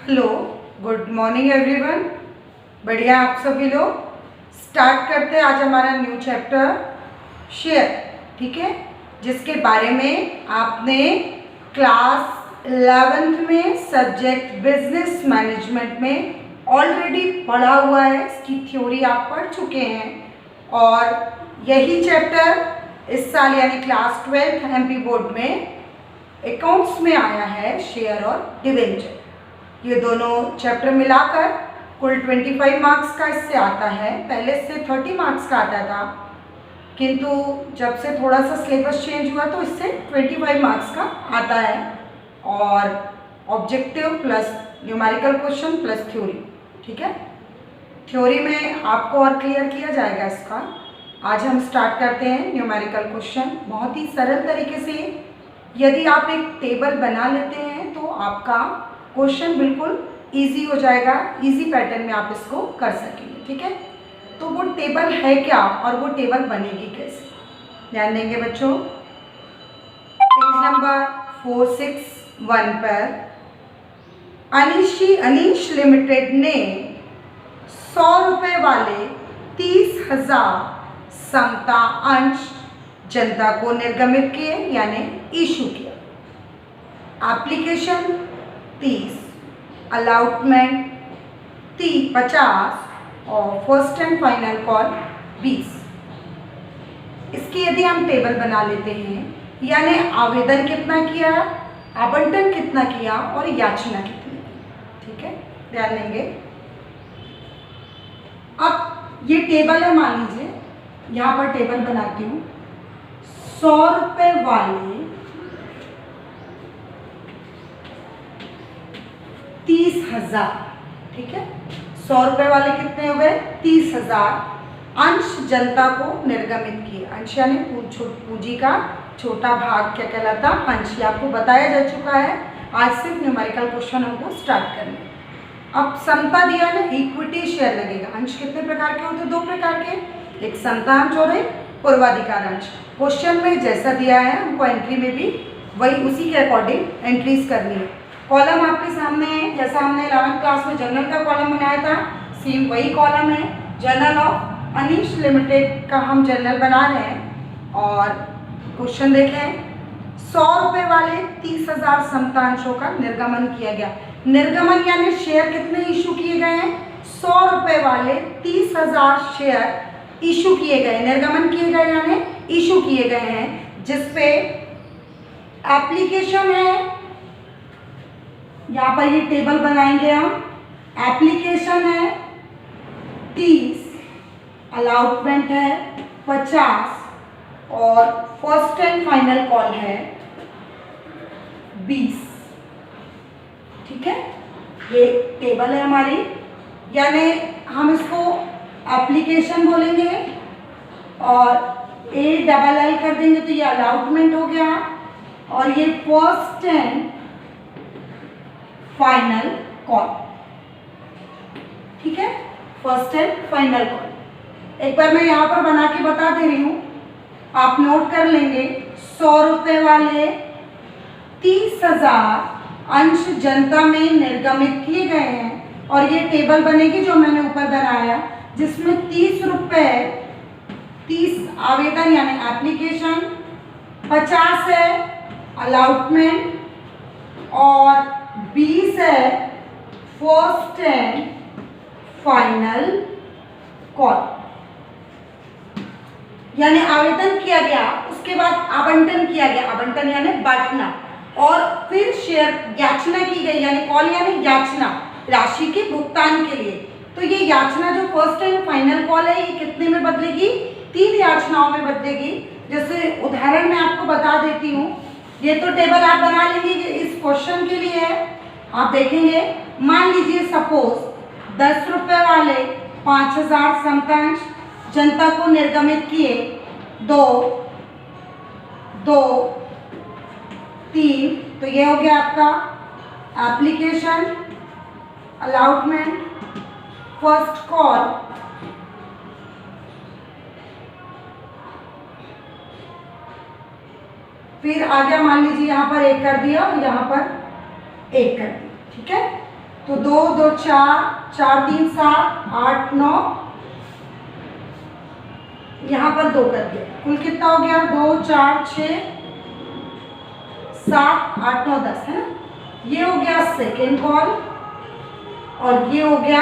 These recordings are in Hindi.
Hello, good morning everyone. बढ़िया आप सभी लोग। स्टार्ट करते हैं आज हमारा न्यू चैप्टर शेयर, ठीक है, जिसके बारे में आपने क्लास 11th में सब्जेक्ट बिजनेस मैनेजमेंट में ऑलरेडी पढ़ा हुआ है। इसकी थ्योरी आप पढ़ चुके हैं और यही चैप्टर इस साल यानी क्लास 12th एमपी बोर्ड में अकाउंट्स में आया है, शेयर और डिवेंचर। ये दोनों चैप्टर मिलाकर कुल 25 मार्क्स का इससे आता है। पहले से 30 मार्क्स का आता था, किंतु जब से थोड़ा सा सिलेबस चेंज हुआ तो इससे 25 मार्क्स का आता है और objective plus numerical question plus theory, ठीक है। थ्योरी में आपको और क्लियर किया जाएगा इसका। आज हम स्टार्ट करते हैं न्यूमेरिकल क्वेश्चन। बहुत ही सरल तरीके से यदि आप एक टेबल बना लेते हैं तो आपका क्वेश्चन बिल्कुल इजी हो जाएगा। इजी पैटर्न में आप इसको कर सकेंगे, ठीक है। तो वो टेबल है क्या और वो टेबल बनेगी कैसे, ध्यान देंगे बच्चों। पेज नंबर 461 पर अनीश लिमिटेड ने 100 रुपये वाले 30,000 समता अंश जनता को निर्गमित किए यानी इशू किया। एप्लीकेशन 30, अलॉटमेंट 50 और फर्स्ट एंड फाइनल कॉल 20। इसकी यदि हम टेबल बना लेते हैं, यानी आवेदन कितना किया, आवंटन कितना किया और याचना कितनी की, ठीक है, ध्यान देंगे। अब ये टेबल है, मान लीजिए यहाँ पर टेबल बनाती हूँ। 100 रुपये वाले 30,000, ठीक है। 100 रुपये वाले कितने हुए, 30,000 अंश जनता को निर्गमित किए। अंश यानी पूंजी का छोटा भाग क्या कहलाता, अंश। ये आपको बताया जा चुका है। आज सिर्फ न्यूमेरिकल क्वेश्चन हमको स्टार्ट करने। अब समता दिया ना, इक्विटी शेयर लगेगा। अंश कितने प्रकार के होते हैं, 2 प्रकार के, एक समता अंश और एक पूर्वाधिकार अंश। क्वेश्चन में जैसा दिया है हमको एंट्री में भी वही उसी के अकॉर्डिंग एंट्रीज करनी है। कॉलम आपके सामने है, जैसा हमने 11th क्लास में जनरल का कॉलम बनाया था, सेम वही कॉलम है। जनरल ऑफ अनीश लिमिटेड का हम जनरल बना रहे हैं और क्वेश्चन देखें। 100 रुपये वाले 30,000 समतांशों का निर्गमन किया गया। निर्गमन यानी शेयर कितने इशू किए गए हैं, 100 रुपये वाले 30,000 शेयर इशू किए गए, निर्गमन किए गए यानी इशू किए गए हैं, जिसपे एप्लीकेशन है। यहाँ पर ये टेबल बनाएंगे हम। एप्लीकेशन है 30, अलॉटमेंट है 50 और फर्स्ट एंड फाइनल कॉल है 20, ठीक है। ये टेबल है हमारी, यानी हम इसको एप्लीकेशन बोलेंगे और ALL कर देंगे तो ये अलॉटमेंट हो गया और ये फर्स्ट एंड फाइनल कॉल, ठीक है, फर्स्ट एंड फाइनल कॉल। एक बार मैं यहाँ पर बना के बता दे रही हूँ, आप नोट कर लेंगे। 100 रुपये वाले 30,000 अंश जनता में निर्गमित किए गए हैं और ये टेबल बनेगी जो मैंने ऊपर बनाया, जिसमें 30 रुपये 30 आवेदन यानी एप्लीकेशन, 50 है अलॉटमेंट और 20 है फर्स्ट एंड फाइनल कॉल। यानी आवेदन किया गया, उसके बाद आवंटन किया गया, आवंटन यानी बांटना, और फिर शेयर याचना की गई, यानी कॉल यानी याचना, राशि के भुगतान के लिए। तो ये याचना जो फर्स्ट एंड फाइनल कॉल है, ये कितने में बदलेगी, 3 याचनाओं में बदलेगी। जैसे उदाहरण मैं आपको बता देती हूँ। ये तो टेबल आप बना लेंगे, इस क्वेश्चन के लिए है। आप देखेंगे, मान लीजिए सपोज 10 रुपये वाले 5,000 समतांश जनता को निर्गमित किए, 2, 2, 3, तो ये हो गया आपका एप्लीकेशन, अलॉटमेंट, फर्स्ट कॉल, फिर आ गया, मान लीजिए यहाँ पर 1 कर दिया और यहाँ पर 1 कर दिया, ठीक है। तो 2 2 4, 4 3 7, 8 9, यहाँ पर 2 कर दिया, कुल कितना हो गया? 2 4 6 7 8 9 10 है ना। ये हो गया सेकेंड कॉल और ये हो गया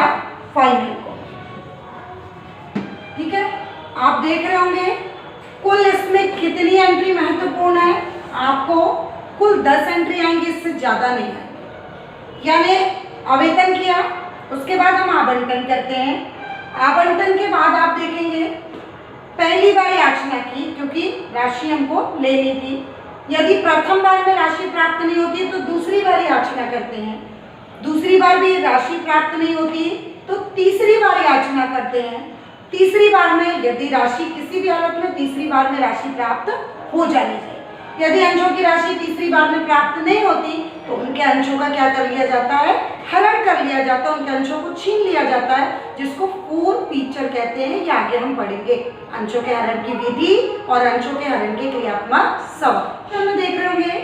फाइनल कॉल। ठीक है, आप देख रहे होंगे कुल इसमें कितनी एंट्री महत्वपूर्ण है। आपको कुल 10 एंट्री आएंगी, इससे ज़्यादा नहीं आएंगी। यानी आवेदन किया, उसके बाद हम आवंटन करते हैं। आवंटन के बाद आप देखेंगे पहली बार याचना की, क्योंकि राशि हमको लेनी थी। यदि प्रथम बार में राशि प्राप्त नहीं होती तो दूसरी बार याचना करते हैं। दूसरी बार भी राशि प्राप्त नहीं होती तो तीसरी बार याचना करते हैं। तीसरी बार में यदि राशि किसी भी हालत में तीसरी बार में राशि प्राप्त हो जानी चाहिए। यदि अंशों की राशि तीसरी बार में प्राप्त नहीं होती तो उनके अंशों का क्या कर लिया जाता है? हरण कर लिया जाता है, उनके अंशों को छीन लिया जाता है, जिसको फोरफीचर कहते हैं। ये आगे हम पढ़ेंगे, अंशों के हरण की विधि और अंशों के हरण के क्रियात्मक सवाल। हम देख रहे होंगे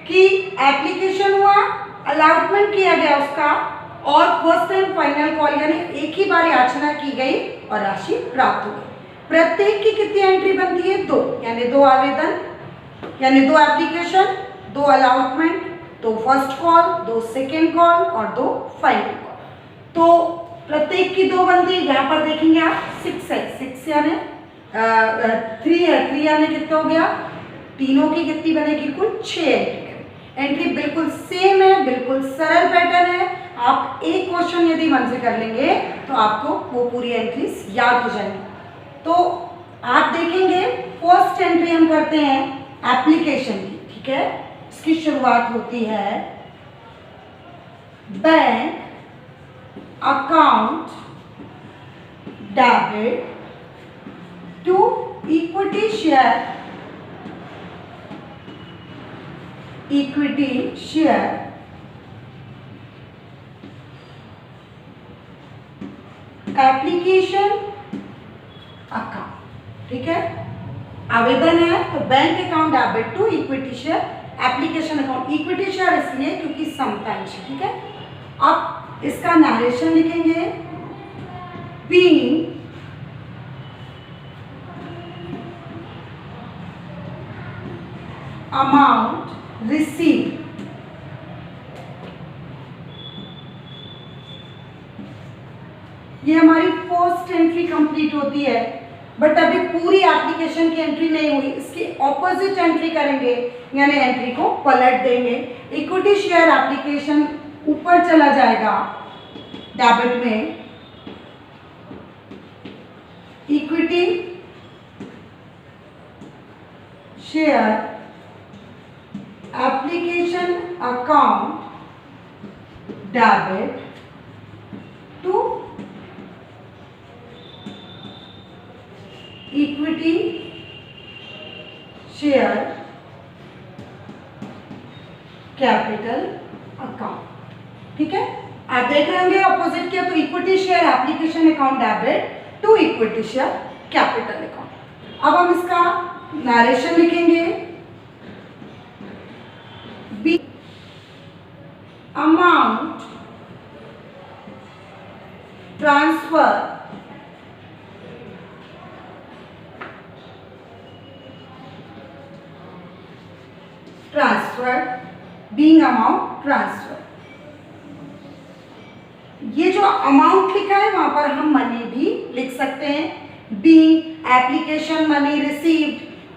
कि एप्लीकेशन हुआ, अलॉटमेंट किया गया उसका, और फर्स्ट एंड फाइनल कॉल यानी एक ही बार याचना की गई और राशि प्राप्त हो गई। प्रत्येक की कितनी एंट्री बनती है? 2, यानी 2 आवेदन, यानी 2 application, 2 allotment, 2 first call, 2 second call और 2 फाइनल कॉल। तो प्रत्येक की 2 बनती है। यहाँ पर देखेंगे आप 6 है, 6 यानी 3 है, 3 यानी कितना हो गया? तीनों की कितनी बनेगी? कुल 6 एंट्री। एंट्री बिल्कुल सेम है, बिल्कुल सरल पैटर्न है। आप एक क्वेश्चन यदि मन से कर लेंगे तो आपको वो पूरी एंट्रीज याद हो जाएंगी। तो आप देखेंगे फर्स्ट एंट्री हम करते हैं एप्लीकेशन की। ठीक है, इसकी शुरुआत होती है bank account debit to equity share, equity share application account. ठीक है, आवेदन है तो bank account debit to equity share application account. Equity share इसलिए क्योंकि समतांश। ठीक है, अब इसका नरेशन लिखेंगे, बीइंग अमाउंट रिसीव ये हमारी फर्स्ट एंट्री कंप्लीट होती है। बट अभी पूरी एप्लीकेशन की एंट्री नहीं हुई, इसकी ऑपोजिट एंट्री करेंगे, यानी एंट्री को पलट देंगे। इक्विटी शेयर एप्लीकेशन ऊपर चला जाएगा डेबिट में, equity share application account debit to equity share capital account. ठीक है, आप देख रहे होंगे अपोजिट किया तो equity share application account debit to equity share capital account. अब हम इसका नरेशन लिखेंगे, be amount transfer being amount transfer. ये जो अमाउंट लिखा है वहां पर हम मनी भी लिख सकते हैं। Being application money received,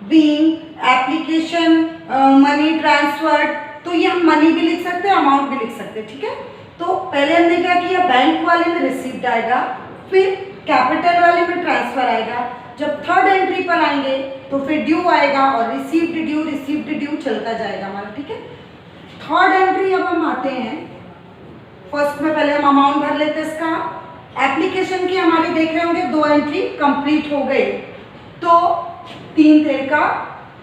being application money transferred, तो ये हम मनी भी लिख सकते हैं, अमाउंट भी लिख सकते हैं। ठीक है, तो पहले हमने क्या किया, बैंक वाले में रिसीव्ड आएगा, फिर कैपिटल वाले में ट्रांसफर आएगा। जब थर्ड एंट्री पर आएंगे तो फिर ड्यू आएगा और रिसीव्ड ड्यू चलता जाएगा हमारा। ठीक है, थर्ड एंट्री अब हम आते हैं, फर्स्ट में पहले हम अमाउंट भर लेते हैं इसका। एप्लीकेशन की हमारी देख रहे होंगे 2 एंट्री कंप्लीट हो गई, तो 3 3 का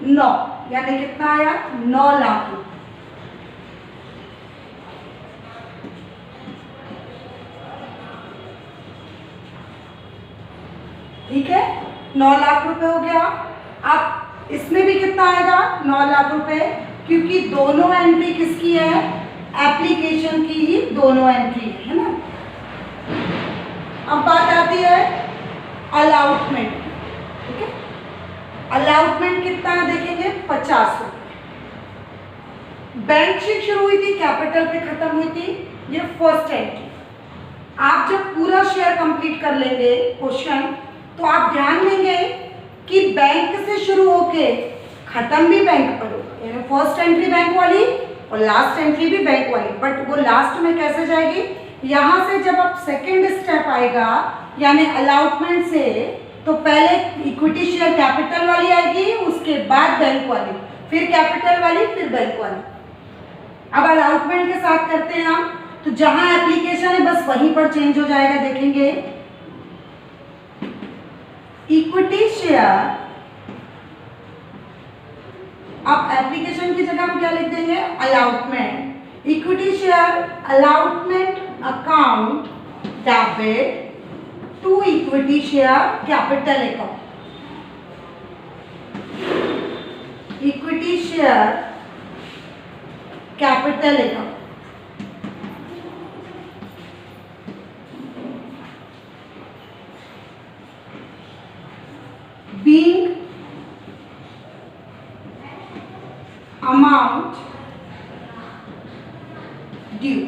9, यानी कितना आया? 9 लाख रुपये। ठीक है, 9 लाख रुपए हो गया। अब इसमें भी कितना आएगा? 9 लाख रुपए, क्योंकि दोनों एंट्री किसकी है? एप्लीकेशन की ही दोनों एंट्री है ना। अब बात आती है अलाउटमेंट, ठीक है। अलाउटमेंट कितना है देखेंगे, 50 रुपये। बैंक से शुरू हुई थी, कैपिटल पे खत्म हुई थी, ये फर्स्ट एंट्री। आप जब पूरा शेयर कंप्लीट कर लेंगे क्वेश्चन, तो आप ध्यान देंगे कि बैंक से शुरू होके खत्म भी बैंक पर होगा, यानी फर्स्ट एंट्री बैंक वाली और लास्ट एंट्री भी बैंक वाली, बट वो लास्ट में कैसे जाएगी, यहाँ से जब आप सेकेंड स्टेप आएगा यानी अलाउटमेंट से, तो पहले इक्विटी शेयर कैपिटल वाली आएगी, उसके बाद बैंक वाली, फिर कैपिटल वाली, फिर बैंक वाली। अब अलाउटमेंट के साथ करते हैं हम, तो जहां एप्लीकेशन है बस वहीं पर चेंज हो जाएगा, देखेंगे इक्विटी शेयर। अब एप्लीकेशन की जगह हम क्या लिख देंगे, allotment. Equity share allotment account debit to equity share capital account. Equity share capital account, being amount due,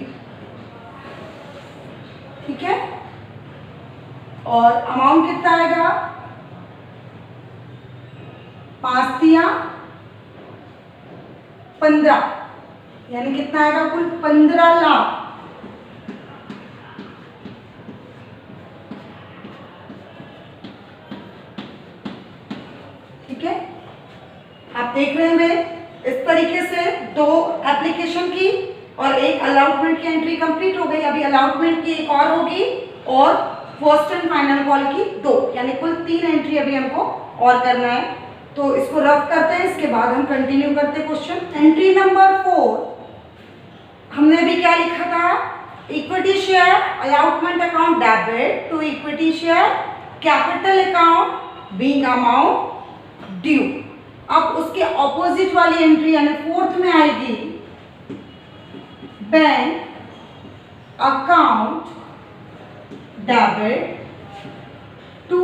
ठीक है। और अमाउंट कितना आएगा, 5 दिया 15, यानी कितना आएगा कुल 15 लाख। ठीक है, आप देख रहे होंगे इस तरीके से दो एप्लीकेशन की और एक अलाउटमेंट की एंट्री कंप्लीट हो गई। अभी अलाउटमेंट की एक और होगी और फर्स्ट एंड फाइनल कॉल की 2, यानी कुल 3 एंट्री अभी हमको और करना है। तो इसको रफ करते हैं, इसके बाद हम कंटिन्यू करते हैं क्वेश्चन। एंट्री नंबर 4 हमने अभी क्या लिखा था, equity share allotment account debit to equity share capital account being amount due. अब उसके ऑपोजिट वाली एंट्री यानी 4th में आएगी bank account debit to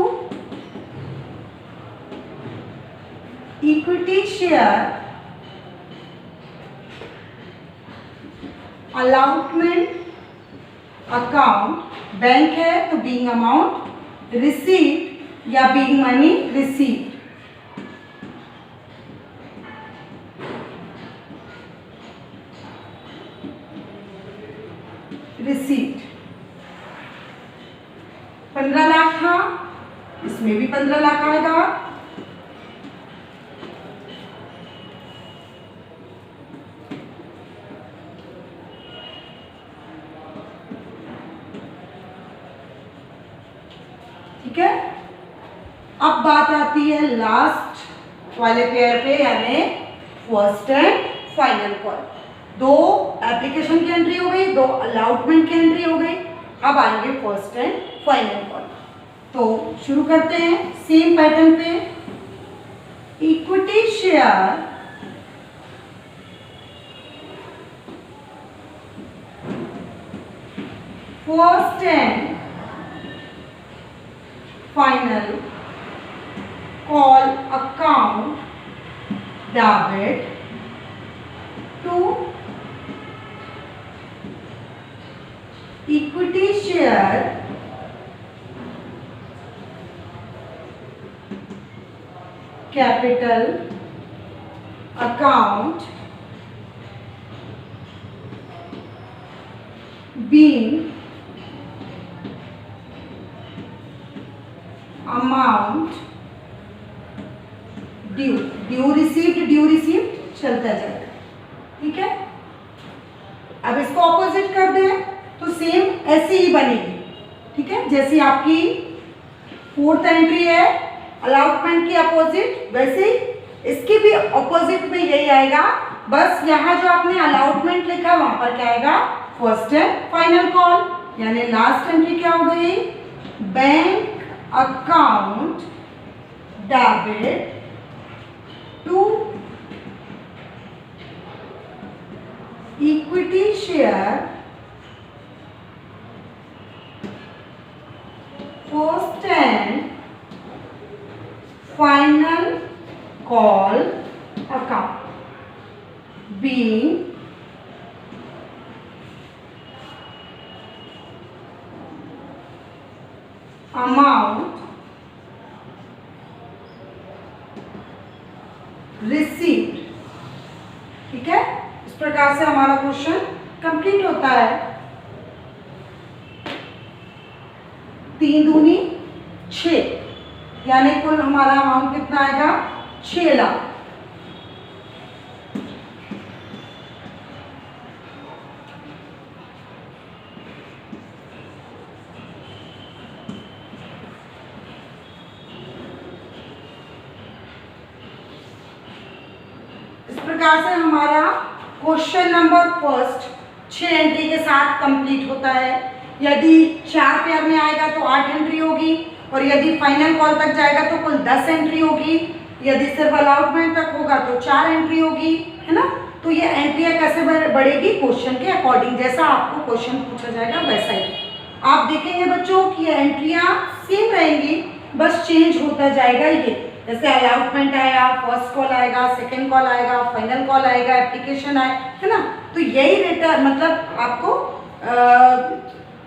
equity share allotment account. Bank है तो बीइंग अमाउंट रिसीव्ड या being money received. Received 15 lakh था, इसमें भी 15 लाख आएगा। ठीक है, अब बात आती है लास्ट वाले पेयर पे, यानी first and final call. 2 application की एंट्री हो गई, 2 अलाउटमेंट की एंट्री हो गई। अब आएंगे फर्स्ट एंड फाइनल कॉल। तो शुरू करते हैं सेम पैटर्न पे। Equity share first and final call account debit to equity share capital account being amount due. Due received चलता जाएगा। ठीक है, अब इसको ऑपोजिट कर दें तो सेम ऐसे ही बनेगी। ठीक है, जैसी आपकी 4th एंट्री है अलाउटमेंट की अपोजिट, वैसे ही इसकी भी अपोजिट में यही आएगा। बस यहाँ जो आपने अलाउटमेंट लिखा वहां पर क्या आएगा, फर्स्ट एंड फाइनल कॉल, यानी लास्ट एंट्री क्या हो गई, bank account debit to equity share share first and final call account being amount received। ठीक है, इस प्रकार से हमारा क्वेश्चन कंप्लीट होता है। 3 दूनी 6, यानी कुल हमारा अमाउंट कितना आएगा 6 लाख। इस प्रकार से हमारा क्वेश्चन नंबर फर्स्ट 6 एंट्री के साथ कंप्लीट होता है। यदि 4 पेयर में आएगा तो 8 एंट्री होगी, और यदि फाइनल कॉल तक जाएगा तो कुल 10 एंट्री होगी। यदि सिर्फ अलॉटमेंट तक होगा तो 4 एंट्री होगी, है ना। तो ये एंट्रियाँ कैसे बढ़ेगी, क्वेश्चन के अकॉर्डिंग, जैसा आपको क्वेश्चन पूछा जाएगा वैसा ही आप देखेंगे बच्चों कि ये एंट्रियाँ सेम रहेंगी, बस चेंज होता जाएगा। ये जैसे अलॉटमेंट आएगा, फर्स्ट कॉल आएगा, सेकंड कॉल आएगा, फाइनल कॉल आएगा, एप्लीकेशन आए, है ना। तो यही रेटा मतलब आपको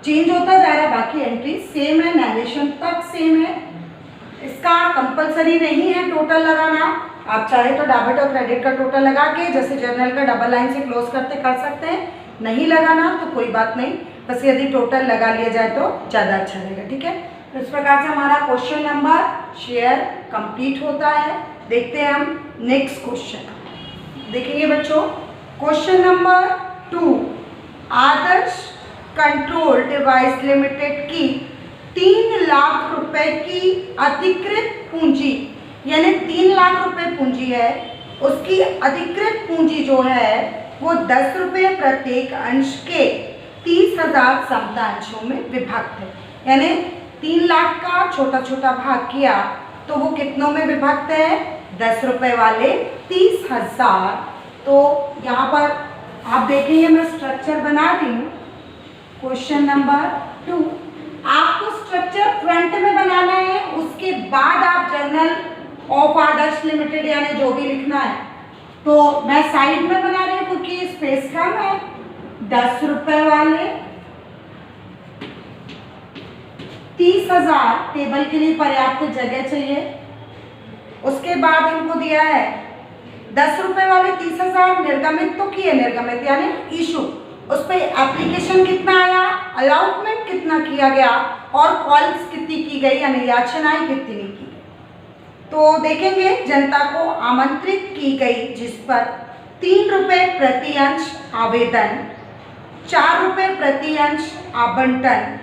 चेंज होता जा रहा है, बाकी एंट्री सेम है, नरेशन तक सेम है। इसका कंपलसरी नहीं है टोटल लगाना, आप चाहे तो डेबिट और क्रेडिट का टोटल लगा के जैसे जर्नल का डबल लाइन से क्लोज करते कर सकते हैं। नहीं लगाना तो कोई बात नहीं, बस यदि टोटल लगा लिया जाए तो ज़्यादा अच्छा रहेगा। ठीक है, तो इस प्रकार से हमारा क्वेश्चन नंबर शेयर कंप्लीट होता है। देखते हैं हम नेक्स्ट क्वेश्चन। देखेंगे बच्चों क्वेश्चन नंबर 2, आदर्श कंट्रोल डिवाइस लिमिटेड की 3 लाख रुपए की अधिकृत पूंजी, यानी 3 लाख रुपए पूंजी है, उसकी अधिकृत पूंजी जो है वो 10 रुपये प्रत्येक अंश के 30,000 समता अंशों में विभक्त है। यानी 3 लाख का छोटा छोटा भाग किया तो वो कितनों में विभक्त है, 10 रुपये वाले 30,000। तो यहाँ पर आप देखेंगे मैं स्ट्रक्चर बना रही हूँ। क्वेश्चन नंबर 2, आपको स्ट्रक्चर फ्रंट में बनाना है, उसके बाद आप जर्नल ऑफ आदर्श लिमिटेड यानी जो भी लिखना है। तो मैं साइड में बना रही हूँ क्योंकि स्पेस कम है। 10 रुपये वाले 30,000 टेबल के लिए पर्याप्त जगह चाहिए। उसके बाद हमको दिया है 10 रुपये वाले 30,000 निर्गमित तो किए, निर्गमित यानी इशू, उस पर एप्लीकेशन कितना आया, अलॉटमेंट कितना किया गया, और कॉल्स कितनी की गई यानी याचनाएं कितनी की गई। तो देखेंगे जनता को आमंत्रित की गई जिस पर 3 रुपये प्रति अंश आवेदन, 4 रुपये प्रति अंश आवंटन,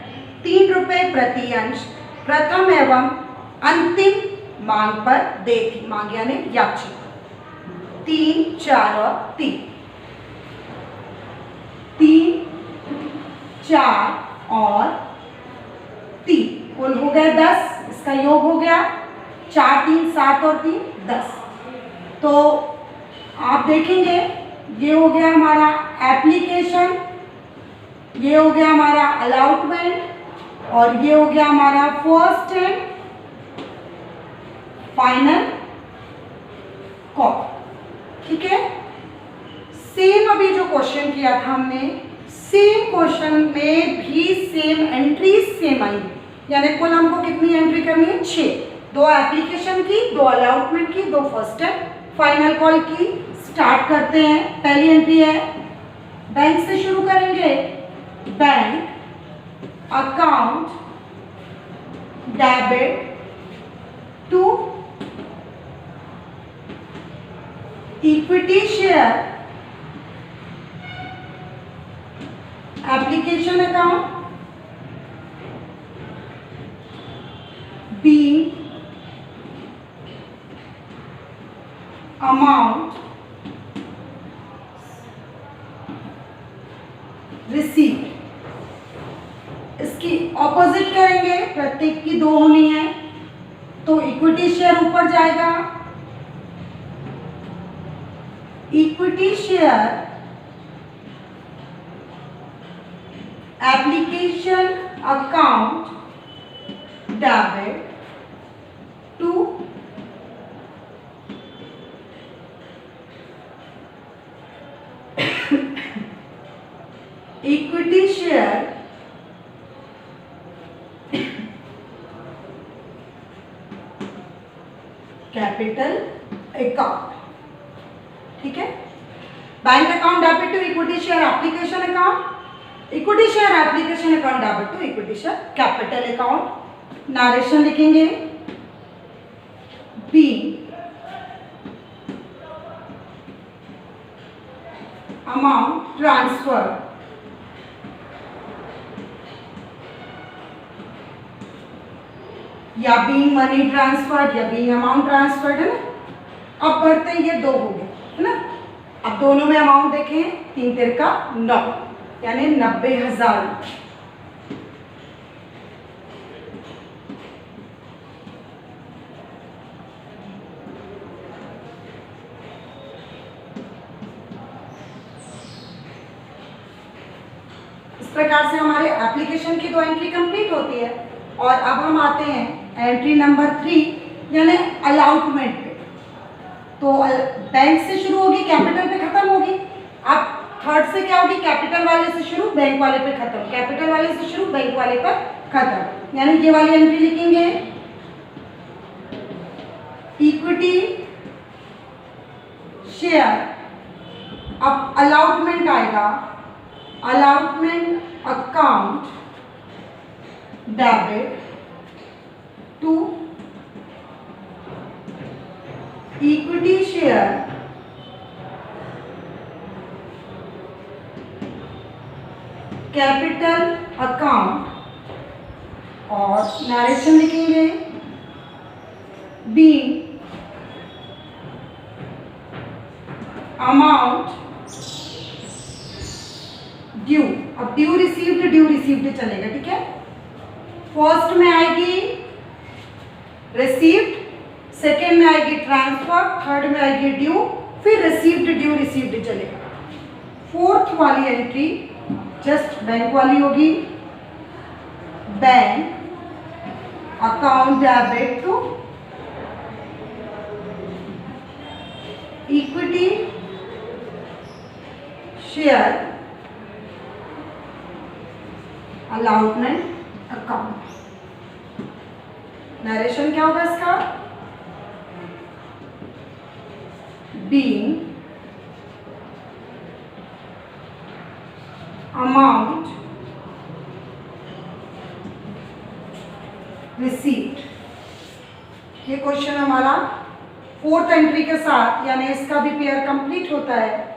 3 रुपये प्रति अंश प्रथम एवं अंतिम मांग पर दे थी। मांग यानी याचिका 3, 4 और 3, 3, 4 और 3 कुल हो गया 10, इसका योग हो गया 4, 3, 7 और 3 10। तो आप देखेंगे ये हो गया हमारा एप्लीकेशन, ये हो गया हमारा अलॉटमेंट, और ये हो गया हमारा फर्स्ट एंड फाइनल कॉल। ठीक है, सेम अभी जो क्वेश्चन किया था हमने, सेम क्वेश्चन में भी सेम एंट्रीज सेम आई, यानी कुल हमको कितनी एंट्री करनी है 6, 2 एप्लीकेशन की, 2 अलॉटमेंट की, 2 फर्स्ट एंड फाइनल कॉल की। स्टार्ट करते हैं। पहली एंट्री है बैंक से शुरू करेंगे, bank account debit to equity share application account being amount received। इसकी ऑपोजिट करेंगे, प्रत्येक की 2 होनी है, तो इक्विटी शेयर ऊपर जाएगा, equity share application account debit to equity share capital account. ठीक है, bank account debit to equity share application account, equity share application account debit to equity share capital account. Narration लिखेंगे बी अमाउंट ट्रांसफर या बीइंग मनी ट्रांसफर्ड या बीइंग अमाउंट ट्रांसफर्ड, है ना। अब बढ़ते हैं, ये दो हो गए, है ना। अब दोनों में अमाउंट देखें, 3 तिर का 9 यानी 90,000। इस प्रकार से हमारे एप्लीकेशन की 2 एंट्री कंप्लीट होती है। और अब हम आते हैं एंट्री नंबर 3 यानी अलॉटमेंट पे। तो बैंक से शुरू होगी, कैपिटल पे खत्म होगी। अब थर्ड से क्या होगी, कैपिटल वाले से शुरू, बैंक वाले पे खत्म, कैपिटल वाले से शुरू, बैंक वाले पर खत्म। यानी ये वाली एंट्री लिखेंगे इक्विटी शेयर। अब अलॉटमेंट आएगा, allotment account debit to equity share capital account. और नरेशन लिखेंगे बी अमाउंट ड्यू। अब ड्यू रिसीव्ड चलेगा, ठीक है। फर्स्ट में आएगी रिसीव्ड, सेकेंड में आएगी ट्रांसफर, थर्ड में आएगी ड्यू, फिर रिसीव्ड चलेगा। फोर्थ वाली एंट्री जस्ट बैंक वाली होगी, bank account debit to equity share allotment account. नरेशन क्या होगा इसका, being amount received। ये क्वेश्चन हमारा फोर्थ एंट्री के साथ, यानी इसका भी पेयर कंप्लीट होता है।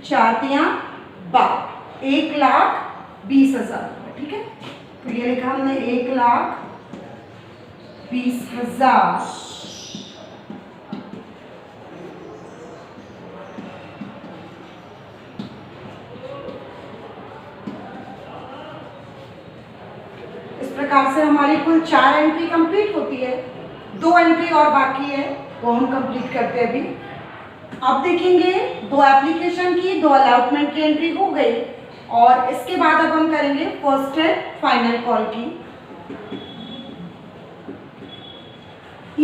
4 तियां 12, 1,20,000। ठीक है, तो ये लिखा हमने 1,20,000 प्रकार से हमारी कुल 4 एंट्री कंप्लीट होती है। 2 एंट्री और बाकी है, वो हम कंप्लीट करते हैं अभी। अब देखेंगे 2 एप्लीकेशन की, 2 अलॉटमेंट की एंट्री हो गई, और इसके बाद अब हम करेंगे फर्स्ट एंड फाइनल कॉल की।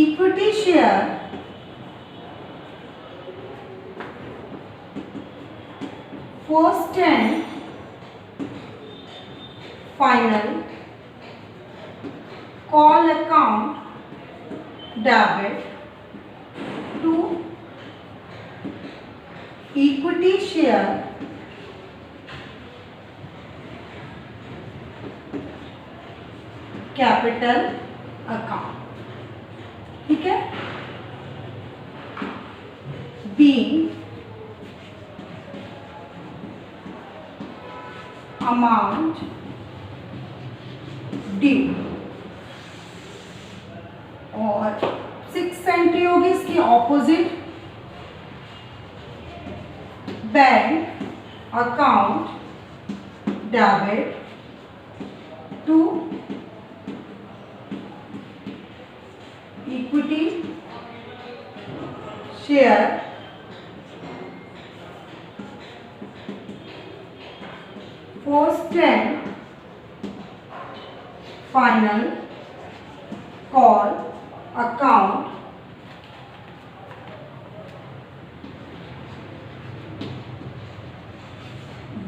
Equity share first and final call account debit to equity share capital account। ठीक है, being amount due। और 6 एंट्री होगी इसकी opposite, bank account debit to equity share first and final call account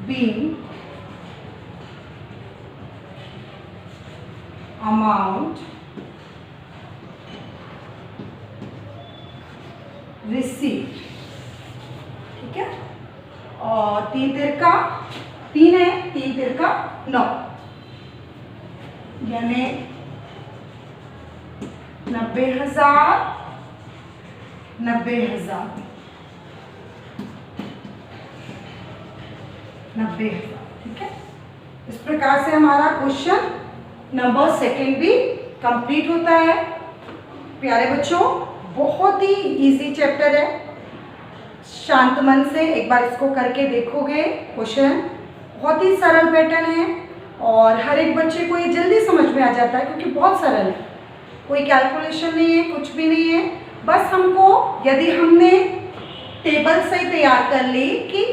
being amount received, ठीक है। और 3 तिरका 3 है, 3 तिरका 9, यानी 90,000 90,000 90,000, ठीक है। इस प्रकार से हमारा क्वेश्चन नंबर सेकंड भी कंप्लीट होता है। प्यारे बच्चों, बहुत ही इजी चैप्टर है। शांत मन से एक बार इसको करके देखोगे, क्वेश्चन बहुत ही सरल पैटर्न है और हर एक बच्चे को ये जल्दी समझ में आ जाता है क्योंकि बहुत सरल है। कोई कैलकुलेशन नहीं है, कुछ भी नहीं है। बस हमको यदि हमने टेबल से तैयार कर ली कि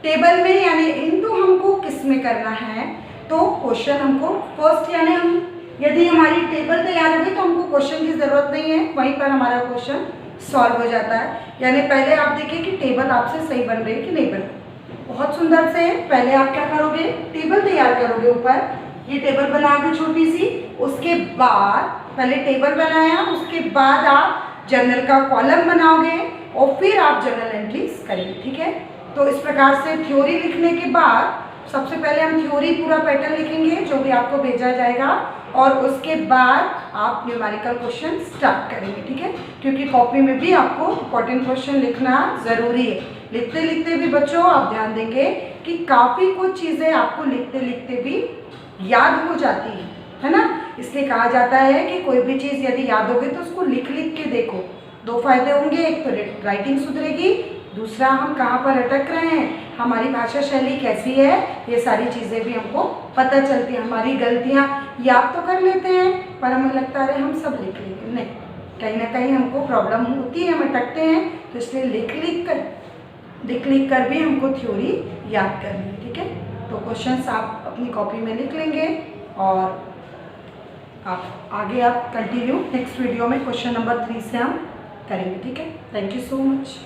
टेबल में यानी इनटू हमको किस में करना है, तो क्वेश्चन हमको फर्स्ट यानी हम यदि हमारी टेबल तैयार हो गई तो हमको क्वेश्चन की ज़रूरत नहीं है, वहीं पर हमारा क्वेश्चन सॉल्व हो जाता है। यानी पहले आप देखिए कि टेबल आपसे सही बन रही है कि नहीं बन रही। बहुत सुंदर से पहले आप क्या करोगे, टेबल तैयार करोगे। ऊपर ये टेबल बनाओगे छोटी सी, उसके बाद पहले टेबल बनाया, उसके बाद आप जर्नल का कॉलम बनाओगे और फिर आप जर्नल एंट्रीज करेंगे, ठीक है। तो इस प्रकार से थ्योरी लिखने के बाद सबसे पहले हम थ्योरी पूरा पैटर्न लिखेंगे जो भी आपको भेजा जाएगा और उसके बाद आप न्यूमेरिकल क्वेश्चन स्टार्ट करेंगे, ठीक है। क्योंकि कॉपी में भी आपको इम्पोर्टेंट क्वेश्चन लिखना ज़रूरी है। लिखते लिखते भी बच्चों आप ध्यान देंगे कि काफ़ी कुछ चीज़ें आपको लिखते लिखते भी याद हो जाती है ना। इसलिए कहा जाता है कि कोई भी चीज़ यदि याद होगी तो उसको लिख लिख के देखो। 2 फायदे होंगे, एक तो राइटिंग सुधरेगी, दूसरा हम कहाँ पर अटक रहे हैं, हमारी भाषा शैली कैसी है, ये सारी चीज़ें भी हमको पता चलती हैं। हमारी गलतियाँ याद तो कर लेते हैं पर हमें लगता है हम सब लिख लेंगे, नहीं, कहीं ना कहीं हमको प्रॉब्लम होती है, हम अटकते हैं। तो इसलिए लिख लिख कर भी हमको थ्योरी याद करनी है, ठीक है। तो क्वेश्चंस आप अपनी कॉपी में लिख लेंगे और आप आगे आप कंटिन्यू नेक्स्ट वीडियो में क्वेश्चन नंबर 3 से हम करेंगे, ठीक है। Thank you so much.